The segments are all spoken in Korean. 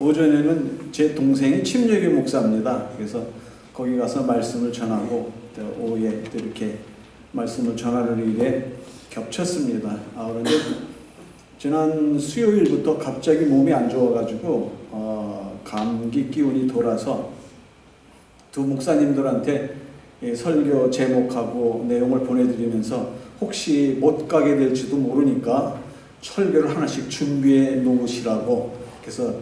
오전에는 제 동생이 침례교 목사입니다. 그래서 거기 가서 말씀을 전하고 오후에 이렇게 말씀을 전하는 일에 겹쳤습니다. 그런데 지난 수요일부터 갑자기 몸이 안 좋아가지고 감기 기운이 돌아서 두 목사님들한테 설교 제목하고 내용을 보내드리면서 혹시 못 가게 될지도 모르니까 설교를 하나씩 준비해 놓으시라고, 그래서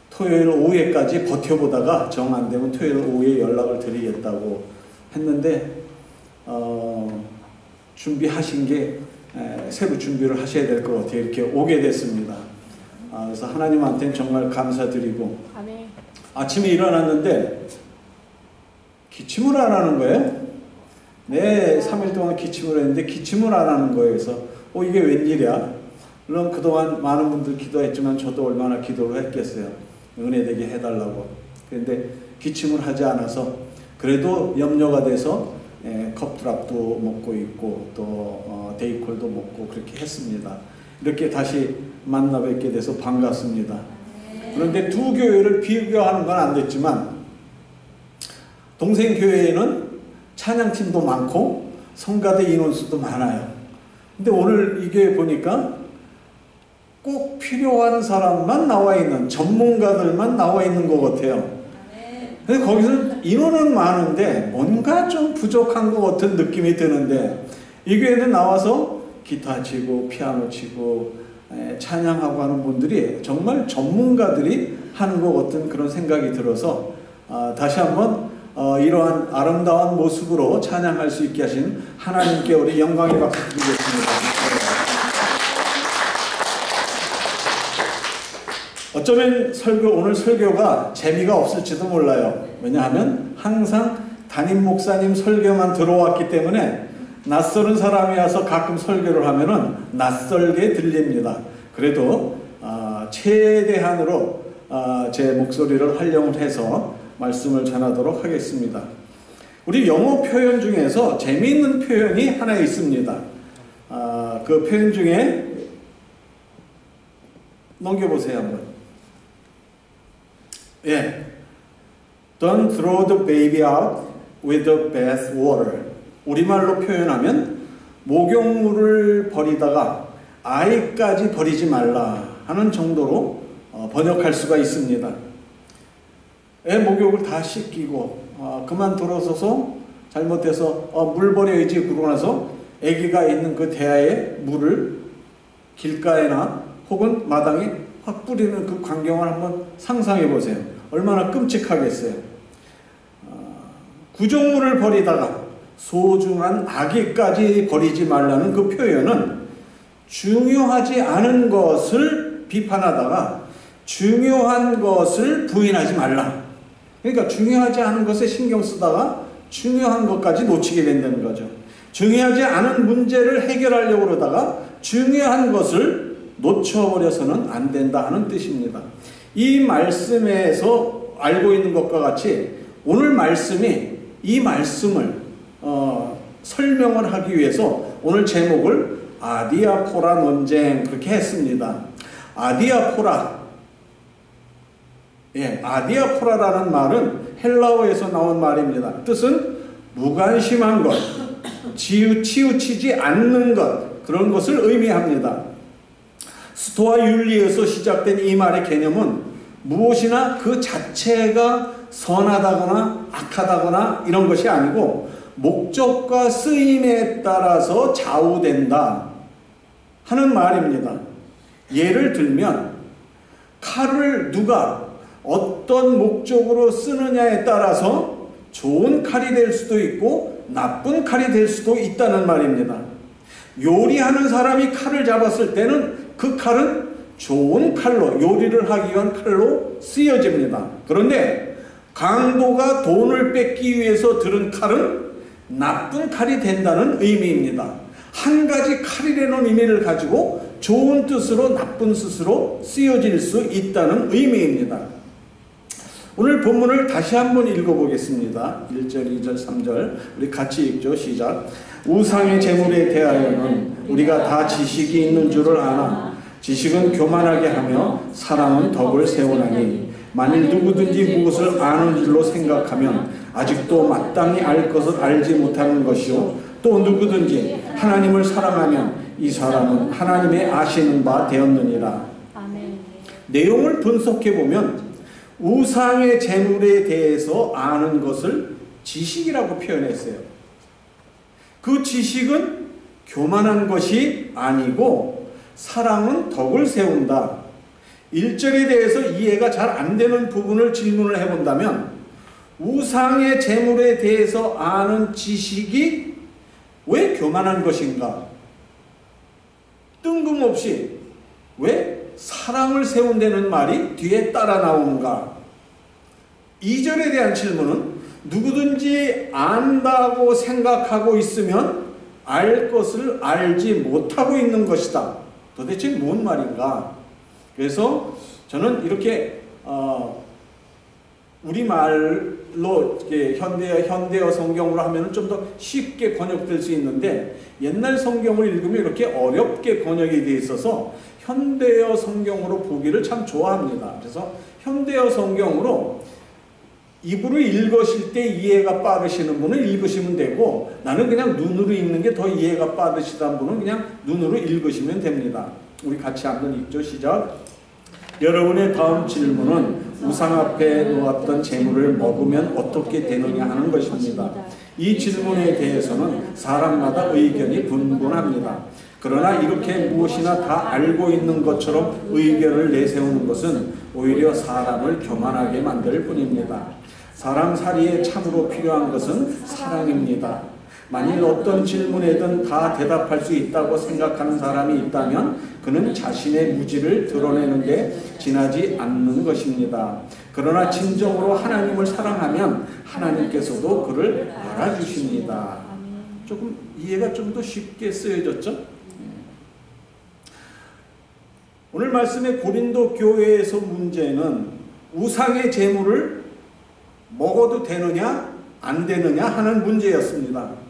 토요일 오후에까지 버텨보다가 정 안 되면 토요일 오후에 연락을 드리겠다고 했는데 준비하신 게 새로 준비를 하셔야 될 것 같아요. 이렇게 오게 됐습니다. 그래서 하나님한테는 정말 감사드리고, 아멘. 아침에 일어났는데 기침을 안 하는 거예요. 네, 3일 동안 기침을 했는데 기침을 안 하는 거예요. 그래서 이게 웬일이야? 물론 그동안 많은 분들 기도했지만 저도 얼마나 기도를 했겠어요. 은혜되게 해달라고. 그런데 기침을 하지 않아서 그래도 염려가 돼서 컵드랍도 먹고 있고 또 데이콜도 먹고 그렇게 했습니다. 이렇게 다시 만나 뵙게 돼서 반갑습니다. 그런데 두 교회를 비교하는 건 안 됐지만 동생 교회에는 찬양팀도 많고 성가대 인원수도 많아요. 근데 오늘 이 교회 보니까 꼭 필요한 사람만 나와 있는, 전문가들만 나와 있는 것 같아요. 근데 거기서는 인원은 많은데 뭔가 좀 부족한 것 같은 느낌이 드는데, 이 교회는 나와서 기타 치고 피아노 치고 찬양하고 하는 분들이 정말 전문가들이 하는 것 같은 그런 생각이 들어서 다시 한번 이러한 아름다운 모습으로 찬양할 수 있게 하신 하나님께 우리 영광의 박수 드리겠습니다. 어쩌면 오늘 설교가 재미가 없을지도 몰라요. 왜냐하면 항상 담임 목사님 설교만 들어왔기 때문에 낯설은 사람이 와서 가끔 설교를 하면은 낯설게 들립니다. 그래도 최대한으로 제 목소리를 활용을 해서 말씀을 전하도록 하겠습니다. 우리 영어 표현 중에서 재미있는 표현이 하나 있습니다. 그 표현 중에 넘겨보세요 한번. Don't throw the baby out with the bath water. 우리말로 표현하면 목욕물을 버리다가 아이까지 버리지 말라 하는 정도로 번역할 수가 있습니다. 애 목욕을 다 씻기고 그만 들어서서 잘못해서 물 버려야지 그러고 나서 아기가 있는 그 대야에 물을 길가에나 혹은 마당에 확 뿌리는 그 광경을 한번 상상해 보세요. 얼마나 끔찍하겠어요. 구조물을 버리다가 소중한 아기까지 버리지 말라는 그 표현은 중요하지 않은 것을 비판하다가 중요한 것을 부인하지 말라. 그러니까 중요하지 않은 것에 신경 쓰다가 중요한 것까지 놓치게 된다는 거죠. 중요하지 않은 문제를 해결하려고 그러다가 중요한 것을 놓쳐버려서는 안 된다 하는 뜻입니다. 이 말씀에서 알고 있는 것과 같이 오늘 말씀이 이 말씀을 설명을 하기 위해서 오늘 제목을 아디아포라 논쟁 그렇게 했습니다. 아디아포라, 아디아포라라는 말은 헬라어에서 나온 말입니다. 뜻은 무관심한 것, 치우치지 않는 것, 그런 것을 의미합니다. 스토아 윤리에서 시작된 이 말의 개념은 무엇이나 그 자체가 선하다거나 악하다거나 이런 것이 아니고 목적과 쓰임에 따라서 좌우된다 하는 말입니다. 예를 들면 칼을 누가 어떤 목적으로 쓰느냐에 따라서 좋은 칼이 될 수도 있고 나쁜 칼이 될 수도 있다는 말입니다. 요리하는 사람이 칼을 잡았을 때는 그 칼은 좋은 칼로, 요리를 하기 위한 칼로 쓰여집니다. 그런데 강도가 돈을 뺏기 위해서 들은 칼은 나쁜 칼이 된다는 의미입니다. 한 가지 칼이라는 의미를 가지고 좋은 뜻으로 나쁜 뜻으로 쓰여질 수 있다는 의미입니다. 오늘 본문을 다시 한번 읽어보겠습니다. 1절, 2절, 3절 우리 같이 읽죠. 시작. 우상의 제물에 대하여는 우리가 다 지식이 있는 줄을 아나 지식은 교만하게 하며 사랑은 덕을 세우나니 만일 누구든지 무엇을 아는 줄로 생각하면 아직도 마땅히 알 것을 알지 못하는 것이요 또 누구든지 하나님을 사랑하면 이 사람은 하나님의 아시는 바 되었느니라. 내용을 분석해 보면 우상의 재물에 대해서 아는 것을 지식이라고 표현했어요. 그 지식은 교만한 것이 아니고 사랑은 덕을 세운다. 1절에 대해서 이해가 잘 안 되는 부분을 질문을 해본다면 우상의 재물에 대해서 아는 지식이 왜 교만한 것인가? 뜬금없이 왜 사랑을 세운다는 말이 뒤에 따라 나오는가? 2절에 대한 질문은 누구든지 안다고 생각하고 있으면 알 것을 알지 못하고 있는 것이다. 도대체 뭔 말인가? 그래서 저는 이렇게 우리말로 현대어 성경으로 하면 좀 더 쉽게 번역될 수 있는데 옛날 성경을 읽으면 이렇게 어렵게 번역이 되어 있어서 현대어 성경으로 보기를 참 좋아합니다. 그래서 현대어 성경으로 입으로 읽으실 때 이해가 빠르시는 분은 읽으시면 되고 나는 그냥 눈으로 읽는 게 더 이해가 빠르시다는 분은 그냥 눈으로 읽으시면 됩니다. 우리 같이 한번 읽죠. 시작. 여러분의 다음 질문은 우상 앞에 놓았던 재물을 먹으면 어떻게 되느냐 하는 것입니다. 이 질문에 대해서는 사람마다 의견이 분분합니다. 그러나 이렇게 무엇이나 다 알고 있는 것처럼 의견을 내세우는 것은 오히려 사람을 교만하게 만들 뿐입니다. 사람 살이에 참으로 필요한 것은 사랑입니다. 만일 어떤 질문에든 다 대답할 수 있다고 생각하는 사람이 있다면 그는 자신의 무지를 드러내는 데 지나지 않는 것입니다. 그러나 진정으로 하나님을 사랑하면 하나님께서도 그를 알아주십니다. 조금 이해가 좀 더 쉽게 쓰여졌죠? 오늘 말씀의 고린도 교회에서 문제는 우상의 제물을 먹어도 되느냐 안 되느냐 하는 문제였습니다.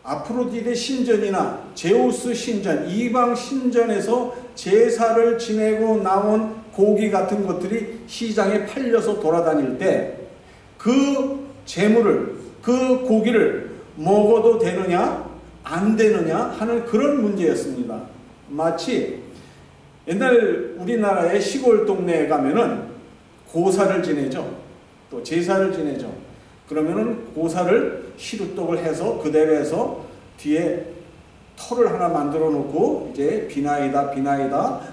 아프로디데 신전이나 제우스 신전, 이방 신전에서 제사를 지내고 나온 고기 같은 것들이 시장에 팔려서 돌아다닐 때 그 제물을, 그 고기를 먹어도 되느냐 안 되느냐 하는 그런 문제였습니다. 마치 옛날 우리나라의 시골 동네에 가면은 고사를 지내죠. 또 제사를 지내죠. 그러면은 고사를 시루떡을 해서 그대로 해서 뒤에 털을 하나 만들어 놓고 이제 비나이다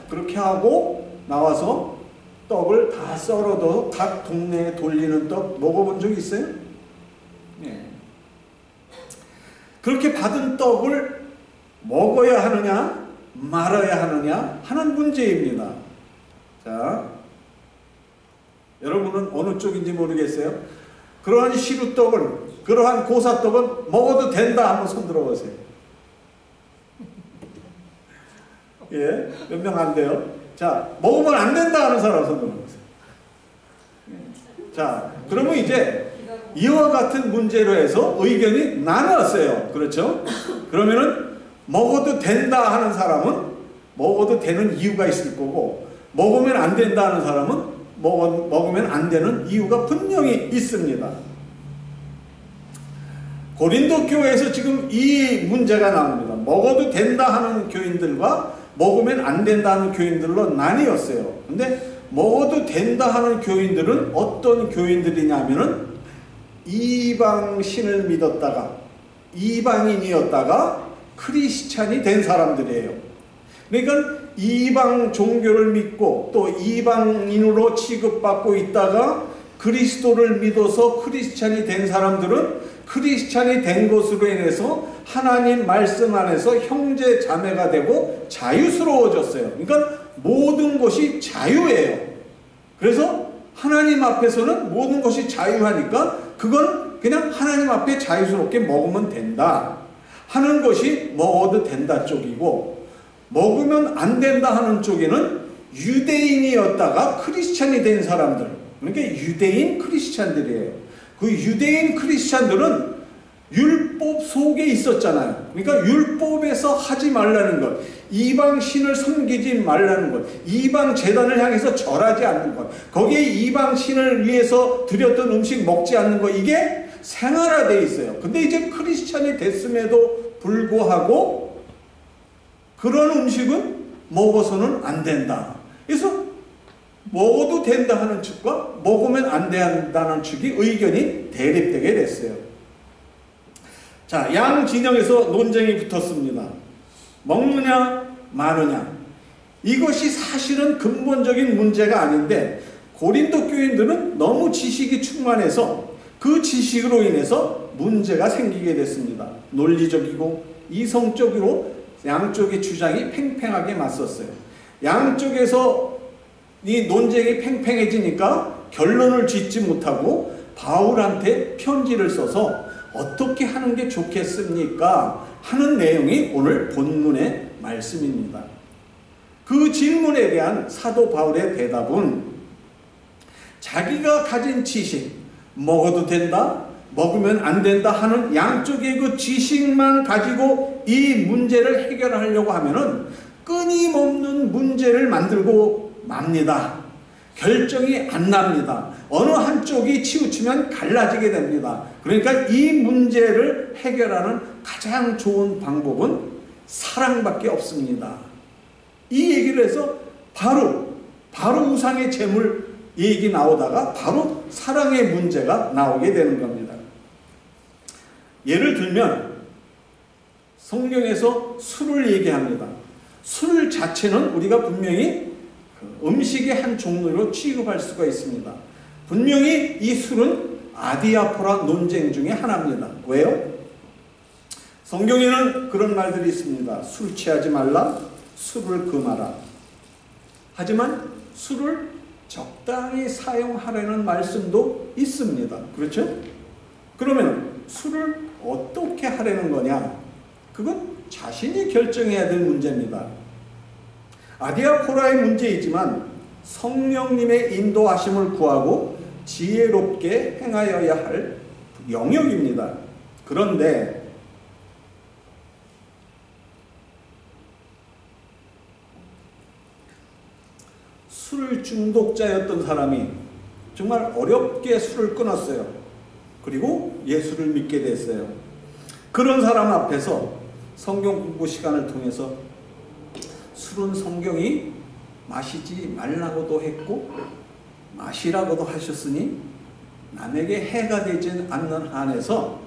그렇게 하고 나와서 떡을 다 썰어도 각 동네에 돌리는 떡 먹어본 적 있어요? 네. 그렇게 받은 떡을 먹어야 하느냐 말아야 하느냐 하는 문제입니다. 자, 여러분은 어느 쪽인지 모르겠어요. 그러한 시루떡을, 그러한 고사떡은 먹어도 된다 한번 손 들어보세요. 예, 몇 명 안 돼요? 자, 먹으면 안 된다 하는 사람 손 들어보세요. 자, 그러면 이제 이와 같은 문제로 해서 의견이 나눴어요. 그렇죠? 그러면은 먹어도 된다 하는 사람은 먹어도 되는 이유가 있을 거고 먹으면 안 된다 하는 사람은 먹으면 안 되는 이유가 분명히 있습니다. 고린도 교회에서 지금 이 문제가 나옵니다. 먹어도 된다 하는 교인들과 먹으면 안 된다 하는 교인들로 나뉘었어요. 근데 먹어도 된다 하는 교인들은 어떤 교인들이냐면은 이방 신을 믿었다가 이방인이었다가 크리스찬이 된 사람들이에요. 그러니까 이방 종교를 믿고 또 이방인으로 취급받고 있다가 그리스도를 믿어서 크리스찬이 된 사람들은 크리스찬이 된 것으로 인해서 하나님 말씀 안에서 형제 자매가 되고 자유스러워졌어요. 그러니까 모든 것이 자유예요. 그래서 하나님 앞에서는 모든 것이 자유하니까 그건 그냥 하나님 앞에 자유스럽게 먹으면 된다 하는 것이 먹어도 된다 쪽이고, 먹으면 안 된다 하는 쪽에는 유대인이었다가 크리스찬이 된 사람들, 그러니까 유대인 크리스찬들이에요. 그 유대인 크리스찬들은 율법 속에 있었잖아요. 그러니까 율법에서 하지 말라는 것, 이방 신을 섬기지 말라는 것, 이방 제단을 향해서 절하지 않는 것, 거기에 이방 신을 위해서 드렸던 음식 먹지 않는 것, 이게 생활화되어 있어요. 근데 이제 크리스찬이 됐음에도 불구하고 그런 음식은 먹어서는 안 된다. 그래서 먹어도 된다 하는 측과 먹으면 안 된다는 측이 의견이 대립되게 됐어요. 자, 양 진영에서 논쟁이 붙었습니다. 먹느냐 마느냐. 이것이 사실은 근본적인 문제가 아닌데 고린도 교인들은 너무 지식이 충만해서 그 지식으로 인해서 문제가 생기게 됐습니다. 논리적이고 이성적으로 양쪽의 주장이 팽팽하게 맞섰어요. 양쪽에서 이 논쟁이 팽팽해지니까 결론을 짓지 못하고 바울한테 편지를 써서 어떻게 하는 게 좋겠습니까? 하는 내용이 오늘 본문의 말씀입니다. 그 질문에 대한 사도 바울의 대답은 자기가 가진 지식, 먹어도 된다, 먹으면 안 된다 하는 양쪽의 그 지식만 가지고 이 문제를 해결하려고 하면은 끊임없는 문제를 만들고 맙니다. 결정이 안 납니다. 어느 한쪽이 치우치면 갈라지게 됩니다. 그러니까 이 문제를 해결하는 가장 좋은 방법은 사랑밖에 없습니다. 이 얘기를 해서 바로 우상의 제물 얘기 나오다가 바로 사랑의 문제가 나오게 되는 겁니다. 예를 들면 성경에서 술을 얘기합니다. 술 자체는 우리가 분명히 음식의 한 종류로 취급할 수가 있습니다. 분명히 이 술은 아디아포라 논쟁 중에 하나입니다. 왜요? 성경에는 그런 말들이 있습니다. 술 취하지 말라, 술을 금하라. 하지만 술을 적당히 사용하라는 말씀도 있습니다. 그렇죠? 그러면 술을 어떻게 하려는 거냐? 그건 자신이 결정해야 될 문제입니다. 아디아포라의 문제이지만 성령님의 인도하심을 구하고 지혜롭게 행하여야 할 영역입니다. 그런데 술 중독자였던 사람이 정말 어렵게 술을 끊었어요. 그리고 예수를 믿게 됐어요. 그런 사람 앞에서 성경 공부 시간을 통해서 술은 성경이 마시지 말라고도 했고 마시라고도 하셨으니 남에게 해가 되지 않는 한에서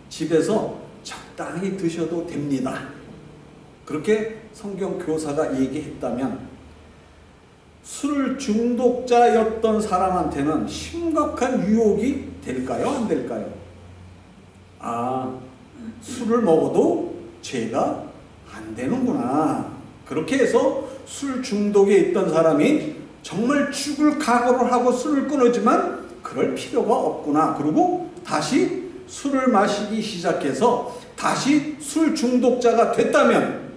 집에서 적당히 드셔도 됩니다. 그렇게 성경 교사가 얘기했다면 술 중독자였던 사람한테는 심각한 유혹이 될까요? 안 될까요? 술을 먹어도 죄가 안 되는구나. 그렇게 해서 술 중독에 있던 사람이 정말 죽을 각오를 하고 술을 끊었지만 그럴 필요가 없구나. 그리고 다시 술을 마시기 시작해서 다시 술 중독자가 됐다면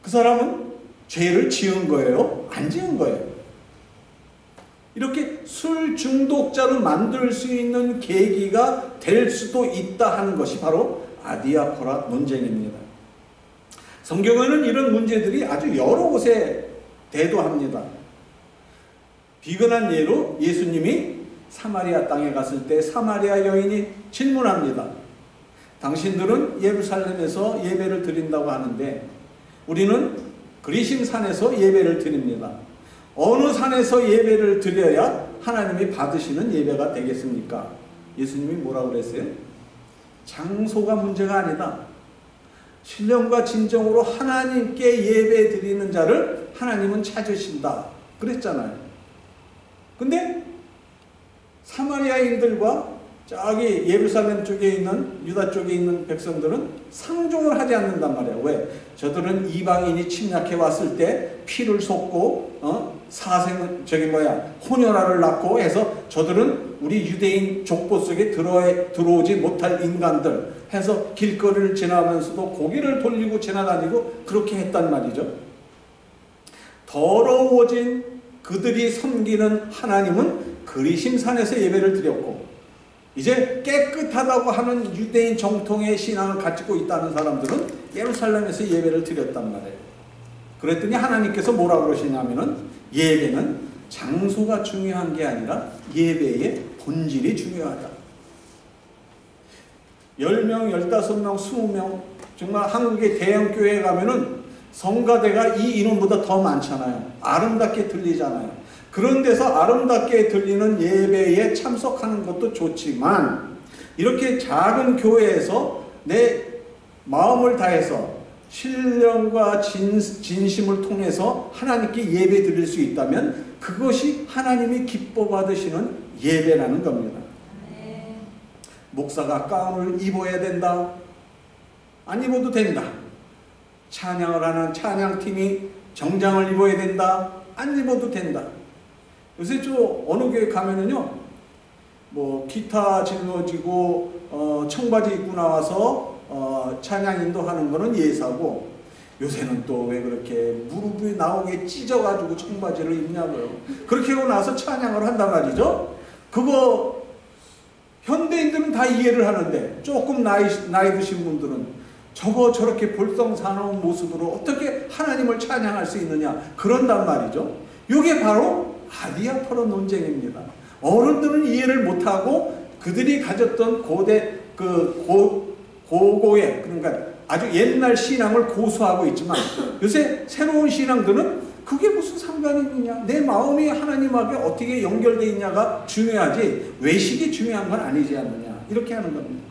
그 사람은 죄를 지은 거예요? 안 지은 거예요? 이렇게 술 중독자로 만들 수 있는 계기가 될 수도 있다 하는 것이 바로 아디아포라 논쟁입니다. 성경에는 이런 문제들이 아주 여러 곳에 대두합니다. 비근한 예로 예수님이 사마리아 땅에 갔을 때 사마리아 여인이 질문합니다. 당신들은 예루살렘에서 예배를 드린다고 하는데 우리는 그리심 산에서 예배를 드립니다. 어느 산에서 예배를 드려야 하나님이 받으시는 예배가 되겠습니까? 예수님이 뭐라고 그랬어요? 장소가 문제가 아니다. 신령과 진정으로 하나님께 예배 드리는 자를 하나님은 찾으신다. 그랬잖아요. 근데 사마리아인들과 저기 예루살렘 쪽에 있는 유다 쪽에 있는 백성들은 상종을 하지 않는단 말이에요. 왜? 저들은 이방인이 침략해 왔을 때 피를 쏟고 혼혈아를 낳고 해서 저들은 우리 유대인 족보 속에 들어오지 못할 인간들 해서 길거리를 지나면서도 고개를 돌리고 지나다니고 그렇게 했단 말이죠. 더러워진 그들이 섬기는 하나님은 그리심산에서 예배를 드렸고 이제 깨끗하다고 하는 유대인 정통의 신앙을 가지고 있다는 사람들은 예루살렘에서 예배를 드렸단 말이에요. 그랬더니 하나님께서 뭐라고 그러시냐면은 예배는 장소가 중요한 게 아니라 예배의 본질이 중요하다. 10명, 15명, 20명 정말 한국의 대형 교회에 가면은 성가대가 이 인원보다 더 많잖아요. 아름답게 들리잖아요. 그런 데서 아름답게 들리는 예배에 참석하는 것도 좋지만 이렇게 작은 교회에서 내 마음을 다해서 신령과 진심을 통해서 하나님께 예배 드릴 수 있다면 그것이 하나님이 기뻐 받으시는 예배라는 겁니다. 목사가 가운을 입어야 된다. 안 입어도 된다. 찬양을 하는 찬양팀이 정장을 입어야 된다. 안 입어도 된다. 요새 저 어느 교회 가면은요, 뭐 기타 짊어지고 청바지 입고 나와서 찬양 인도하는 거는 예사고, 요새는 또 왜 그렇게 무릎이 나오게 찢어가지고 청바지를 입냐고요. 그렇게 하고 나서 찬양을 한단 말이죠. 그거 현대인들은 다 이해를 하는데 조금 나이 드신 분들은 저렇게 볼썽사나운 모습으로 어떻게 하나님을 찬양할 수 있느냐 그런단 말이죠. 이게 바로 아디아포로 논쟁입니다. 어른들은 이해를 못하고 그들이 가졌던 고대 고고의 그러니까 아주 옛날 신앙을 고수하고 있지만 요새 새로운 신앙들은 그게 무슨 상관이 있느냐, 내 마음이 하나님하고 어떻게 연결되어 있냐가 중요하지 외식이 중요한 건 아니지 않느냐, 이렇게 하는 겁니다.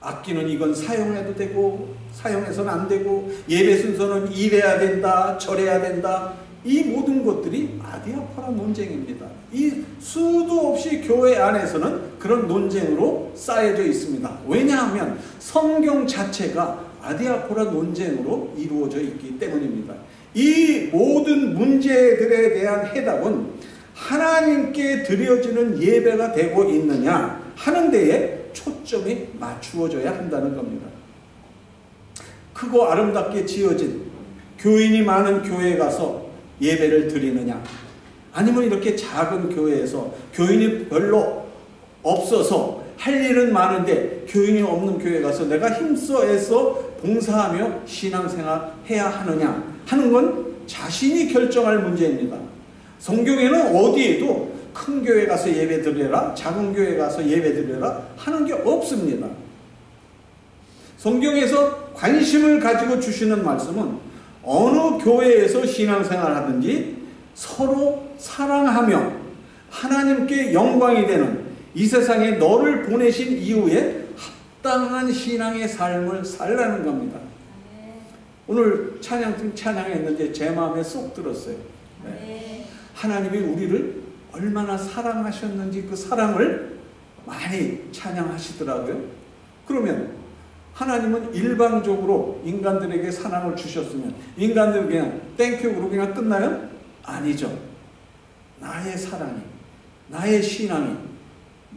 악기는 이건 사용해도 되고 사용해서는 안 되고, 예배 순서는 이래야 된다 저래야 된다, 이 모든 것들이 아디아포라 논쟁입니다. 이 수도 없이 교회 안에서는 그런 논쟁으로 쌓여져 있습니다. 왜냐하면 성경 자체가 아디아포라 논쟁으로 이루어져 있기 때문입니다. 이 모든 문제들에 대한 해답은 하나님께 드려지는 예배가 되고 있느냐 하는 데에 초점이 맞추어져야 한다는 겁니다. 크고 아름답게 지어진 교인이 많은 교회에 가서 예배를 드리느냐, 아니면 이렇게 작은 교회에서 교인이 별로 없어서 할 일은 많은데 교인이 없는 교회에 가서 내가 힘써 애써 봉사하며 신앙생활 해야 하느냐 하는 건 자신이 결정할 문제입니다. 성경에는 어디에도 큰 교회 가서 예배 드려라, 작은 교회 가서 예배 드려라 하는 게 없습니다. 성경에서 관심을 가지고 주시는 말씀은 어느 교회에서 신앙생활 하든지 서로 사랑하며 하나님께 영광이 되는 이 세상에 너를 보내신 이후에 합당한 신앙의 삶을 살라는 겁니다. 오늘 찬양팀 찬양했는데 제 마음에 쏙 들었어요. 네. 하나님이 우리를 얼마나 사랑하셨는지 그 사랑을 많이 찬양하시더라고요. 그러면 하나님은 일방적으로 인간들에게 사랑을 주셨으면 인간들 그냥 땡큐로 그냥 끝나요? 아니죠. 나의 사랑이, 나의 신앙이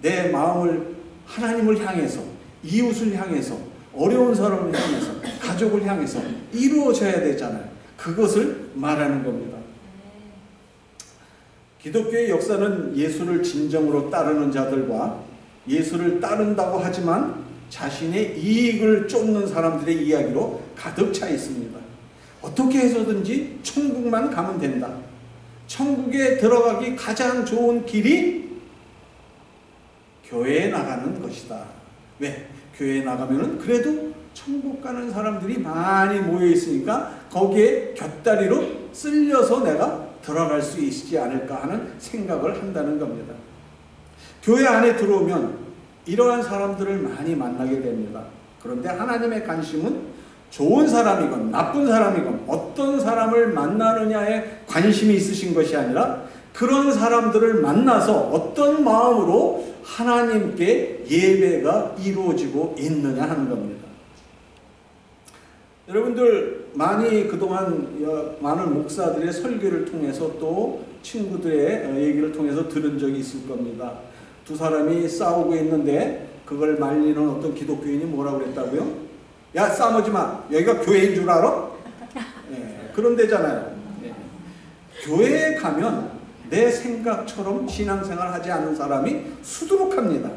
내 마음을 하나님을 향해서, 이웃을 향해서, 어려운 사람을 향해서, 가족을 향해서 이루어져야 되잖아요. 그것을 말하는 겁니다. 기독교의 역사는 예수를 진정으로 따르는 자들과 예수를 따른다고 하지만 자신의 이익을 쫓는 사람들의 이야기로 가득 차 있습니다. 어떻게 해서든지 천국만 가면 된다. 천국에 들어가기 가장 좋은 길이 교회에 나가는 것이다. 왜? 교회에 나가면은 그래도 천국 가는 사람들이 많이 모여 있으니까 거기에 곁다리로 쓸려서 내가 들어갈 수 있지 않을까 하는 생각을 한다는 겁니다. 교회 안에 들어오면 이러한 사람들을 많이 만나게 됩니다. 그런데 하나님의 관심은 좋은 사람이건 나쁜 사람이건 어떤 사람을 만나느냐에 관심이 있으신 것이 아니라 그런 사람들을 만나서 어떤 마음으로 하나님께 예배가 이루어지고 있느냐 하는 겁니다. 여러분들 많이 그동안 많은 목사들의 설교를 통해서 또 친구들의 얘기를 통해서 들은 적이 있을 겁니다. 두 사람이 싸우고 있는데 그걸 말리는 어떤 기독교인이 뭐라고 그랬다고요? 야, 싸우지 마. 여기가 교회인 줄 알아? 네, 그런 데잖아요. 네. 교회에 가면 내 생각처럼 신앙생활 하지 않는 사람이 수두룩합니다.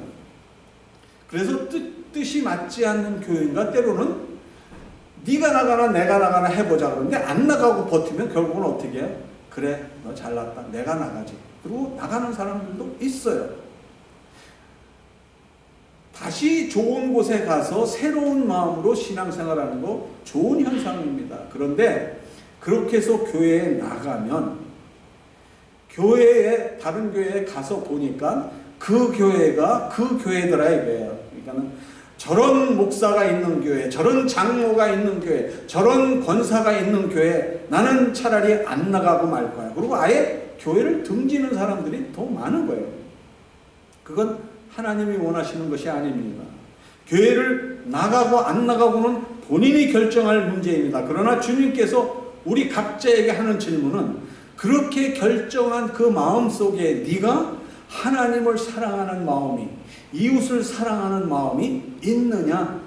그래서 뜻이 맞지 않는 교회가 때로는 네가 나가나 내가 나가나 해보자 그러는데 안 나가고 버티면 결국은 어떻게 해요? 그래, 너 잘났다. 내가 나가지. 그리고 나가는 사람들도 있어요. 다시 좋은 곳에 가서 새로운 마음으로 신앙생활하는 거 좋은 현상입니다. 그런데 그렇게 해서 교회에 나가면 다른 교회에 가서 보니까 그 교회가 그 교회더라 이거예요. 그러니까는 저런 목사가 있는 교회, 저런 장로가 있는 교회, 저런 권사가 있는 교회, 나는 차라리 안 나가고 말 거야. 그리고 아예 교회를 등지는 사람들이 더 많은 거예요. 그건 하나님이 원하시는 것이 아닙니다. 교회를 나가고 안 나가고는 본인이 결정할 문제입니다. 그러나 주님께서 우리 각자에게 하는 질문은 그렇게 결정한 그 마음 속에 네가 하나님을 사랑하는 마음이, 이웃을 사랑하는 마음이 있느냐?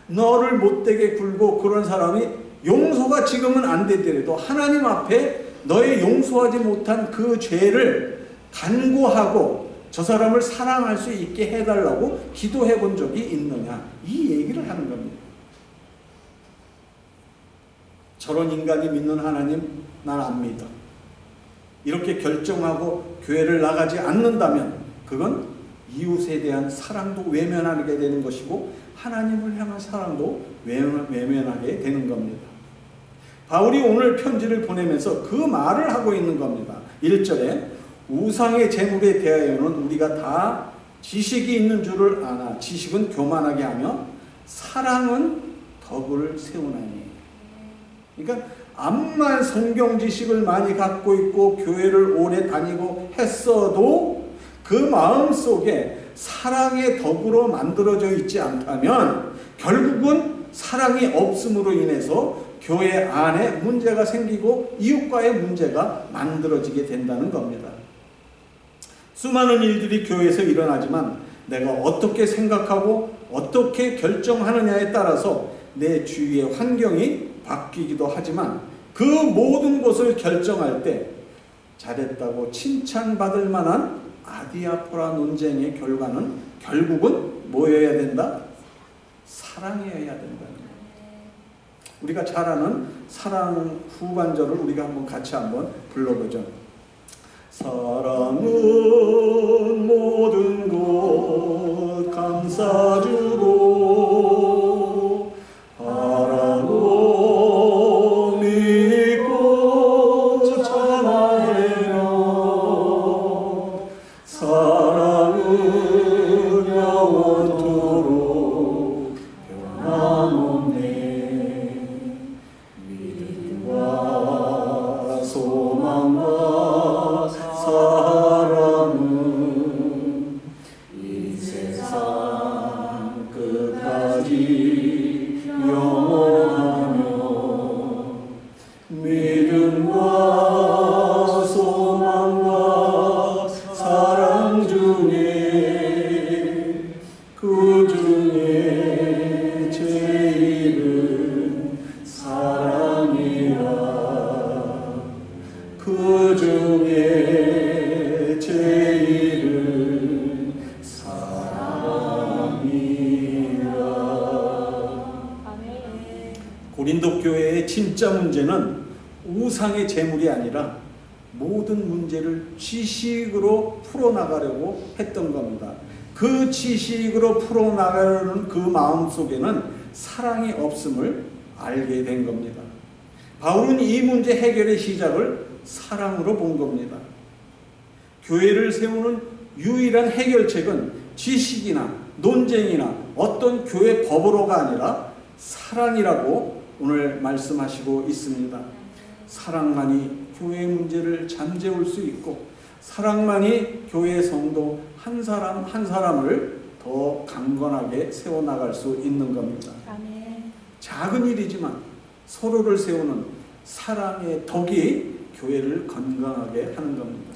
너를 못되게 굴고 그런 사람이 용서가 지금은 안 되더라도 하나님 앞에 너의 용서하지 못한 그 죄를 간구하고 저 사람을 사랑할 수 있게 해달라고 기도해 본 적이 있느냐? 이 얘기를 하는 겁니다. 저런 인간이 믿는 하나님 난 안 믿어. 이렇게 결정하고 교회를 나가지 않는다면 그건 이웃에 대한 사랑도 외면하게 되는 것이고 하나님을 향한 사랑도 외면하게 되는 겁니다. 바울이 오늘 편지를 보내면서 그 말을 하고 있는 겁니다. 1절에 우상의 재물에 대하여는 우리가 다 지식이 있는 줄을 아나 지식은 교만하게 하며 사랑은 덕을 세우나니. 그러니까 암만 성경 지식을 많이 갖고 있고 교회를 오래 다니고 했어도 그 마음 속에 사랑의 덕으로 만들어져 있지 않다면 결국은 사랑이 없음으로 인해서 교회 안에 문제가 생기고 이웃과의 문제가 만들어지게 된다는 겁니다. 수많은 일들이 교회에서 일어나지만 내가 어떻게 생각하고 어떻게 결정하느냐에 따라서 내 주위의 환경이 바뀌기도 하지만 그 모든 것을 결정할 때 잘했다고 칭찬받을 만한 아디아포라 논쟁의 결과는 결국은 뭐여야 된다? 사랑이어야 된다는 거예요. 우리가 잘 아는 사랑 후반절을 우리가 한번 같이 한번 불러보죠. 사랑은 모든 것 감싸주고 바라고 믿고 참아내며 사랑은 영원토록 변함없네. 믿음과 소망과 사랑은 이 세상 끝까지 영원하며 믿음과 소망과 사랑 중에 그 중에 제일은 사랑이라. 그 중에 제일은 사랑이라. 고린도 교회의 진짜 문제는 우상의 재물이 아니라 모든 문제를 지식으로 풀어나가려고 했던 겁니다. 그 지식으로 풀어나가려는 그 마음 속에는 사랑이 없음을 알게 된 겁니다. 바울은 이 문제 해결의 시작을 사랑으로 본 겁니다. 교회를 세우는 유일한 해결책은 지식이나 논쟁이나 어떤 교회 법으로가 아니라 사랑이라고 오늘 말씀하시고 있습니다. 사랑만이 교회의 문제를 잠재울 수 있고 사랑만이 교회 성도 한 사람 한 사람을 더 강건하게 세워나갈 수 있는 겁니다. 아멘. 작은 일이지만 서로를 세우는 사랑의 덕이 교회를 건강하게 하는 겁니다.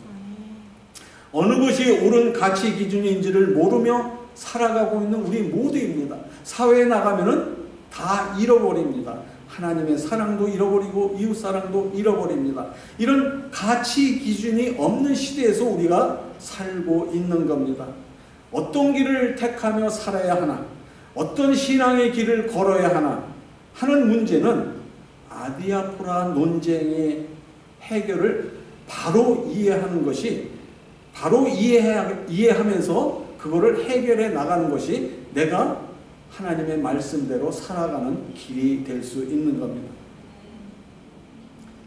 어느 것이 옳은 가치 기준인지를 모르며 살아가고 있는 우리 모두입니다. 사회에 나가면은 다 잃어버립니다. 하나님의 사랑도 잃어버리고 이웃 사랑도 잃어버립니다. 이런 가치 기준이 없는 시대에서 우리가 살고 있는 겁니다. 어떤 길을 택하며 살아야 하나, 어떤 신앙의 길을 걸어야 하나 하는 문제는 아디아포라 논쟁의 해결을 바로 이해하는 것이, 바로 이해하면서 그거를 해결해 나가는 것이 내가 하나님의 말씀대로 살아가는 길이 될 수 있는 겁니다.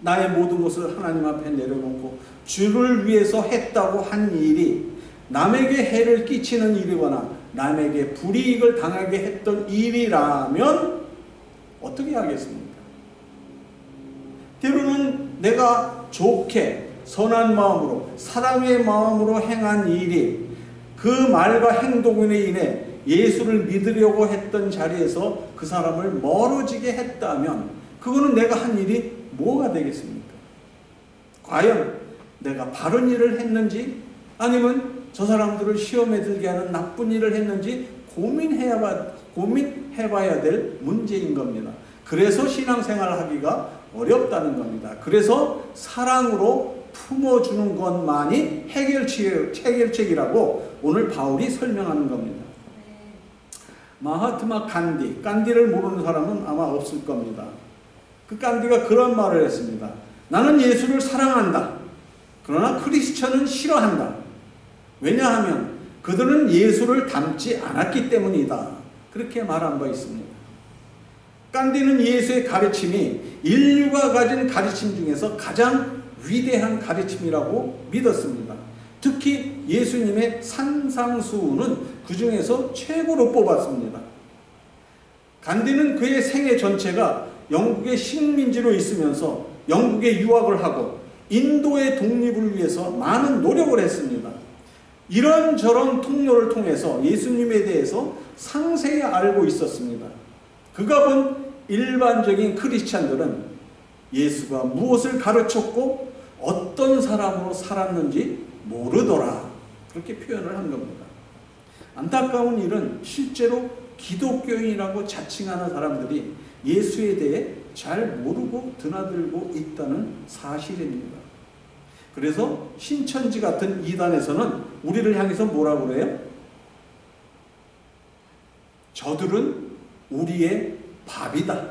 나의 모든 것을 하나님 앞에 내려놓고 주를 위해서 했다고 한 일이 남에게 해를 끼치는 일이거나 남에게 불이익을 당하게 했던 일이라면 어떻게 하겠습니까? 때로는 내가 좋게 선한 마음으로 사랑의 마음으로 행한 일이 그 말과 행동으로 인해 예수를 믿으려고 했던 자리에서 그 사람을 멀어지게 했다면 그거는 내가 한 일이 뭐가 되겠습니까? 과연 내가 바른 일을 했는지 아니면 저 사람들을 시험에 들게 하는 나쁜 일을 했는지 고민해봐야 될 문제인 겁니다. 그래서 신앙생활을 하기가 어렵다는 겁니다. 그래서 사랑으로 품어주는 것만이 해결책이라고 오늘 바울이 설명하는 겁니다. 마하트마 간디를 모르는 사람은 아마 없을 겁니다. 그 간디가 그런 말을 했습니다. 나는 예수를 사랑한다. 그러나 크리스천은 싫어한다. 왜냐하면 그들은 예수를 닮지 않았기 때문이다. 그렇게 말한 바 있습니다. 간디는 예수의 가르침이 인류가 가진 가르침 중에서 가장 위대한 가르침이라고 믿었습니다. 특히 예수님의 산상수훈은 그 중에서 최고로 뽑았습니다. 간디는 그의 생애 전체가 영국의 식민지로 있으면서 영국에 유학을 하고 인도의 독립을 위해서 많은 노력을 했습니다. 이런저런 통로를 통해서 예수님에 대해서 상세히 알고 있었습니다. 그가 본 일반적인 크리스찬들은 예수가 무엇을 가르쳤고 어떤 사람으로 살았는지 모르더라. 그렇게 표현을 한 겁니다. 안타까운 일은 실제로 기독교인이라고 자칭하는 사람들이 예수에 대해 잘 모르고 드나들고 있다는 사실입니다. 그래서 신천지 같은 이단에서는 우리를 향해서 뭐라고 그래요? 저들은 우리의 밥이다.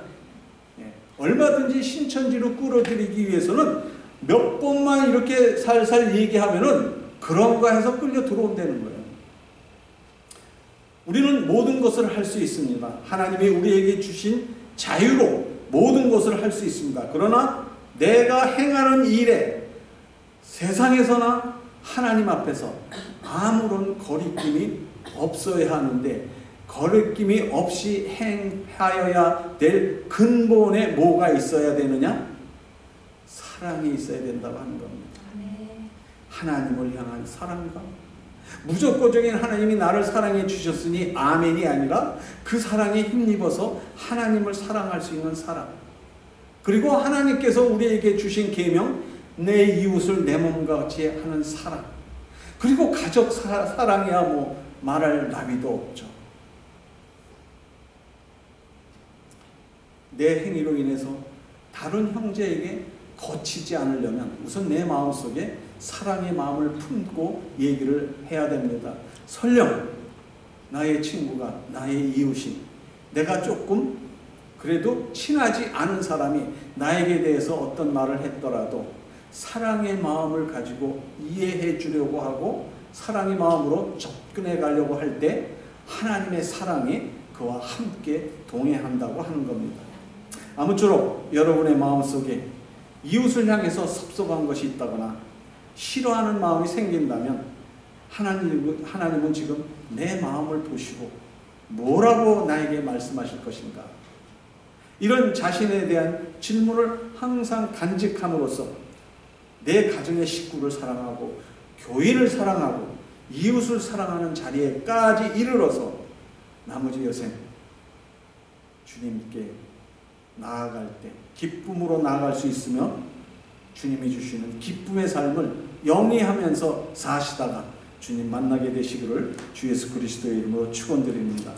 얼마든지 신천지로 끌어들이기 위해서는 몇 번만 이렇게 살살 얘기하면은 그런가 해서 끌려 들어온다는 거예요. 우리는 모든 것을 할 수 있습니다. 하나님이 우리에게 주신 자유로 모든 것을 할 수 있습니다. 그러나 내가 행하는 일에 세상에서나 하나님 앞에서 아무런 거리낌이 없어야 하는데 거리낌이 없이 행하여야 될 근본에 뭐가 있어야 되느냐? 사랑이 있어야 된다고 하는 겁니다. 하나님을 향한 사랑과 무조건적인 하나님이 나를 사랑해 주셨으니 아멘이 아니라 그 사랑에 힘입어서 하나님을 사랑할 수 있는 사랑, 그리고 하나님께서 우리에게 주신 계명 내 이웃을 내 몸과 같이 하는 사랑, 그리고 가족 사랑이야 뭐 말할 나위도 없죠. 내 행위로 인해서 다른 형제에게 거치지 않으려면 우선 내 마음속에 사랑의 마음을 품고 얘기를 해야 됩니다. 설령 나의 친구가 나의 이웃이 내가 조금 그래도 친하지 않은 사람이 나에게 대해서 어떤 말을 했더라도 사랑의 마음을 가지고 이해해 주려고 하고 사랑의 마음으로 접근해 가려고 할 때 하나님의 사랑이 그와 함께 동행한다고 하는 겁니다. 아무쪼록 여러분의 마음속에 이웃을 향해서 섭섭한 것이 있다거나 싫어하는 마음이 생긴다면 하나님은 지금 내 마음을 보시고 뭐라고 나에게 말씀하실 것인가? 이런 자신에 대한 질문을 항상 간직함으로써 내 가정의 식구를 사랑하고 교인을 사랑하고 이웃을 사랑하는 자리에까지 이르러서 나머지 여생 주님께 나아갈 때 기쁨으로 나아갈 수 있으며 주님이 주시는 기쁨의 삶을 영위하면서 사시다가 주님 만나게 되시기를 주 예수 그리스도의 이름으로 축원드립니다.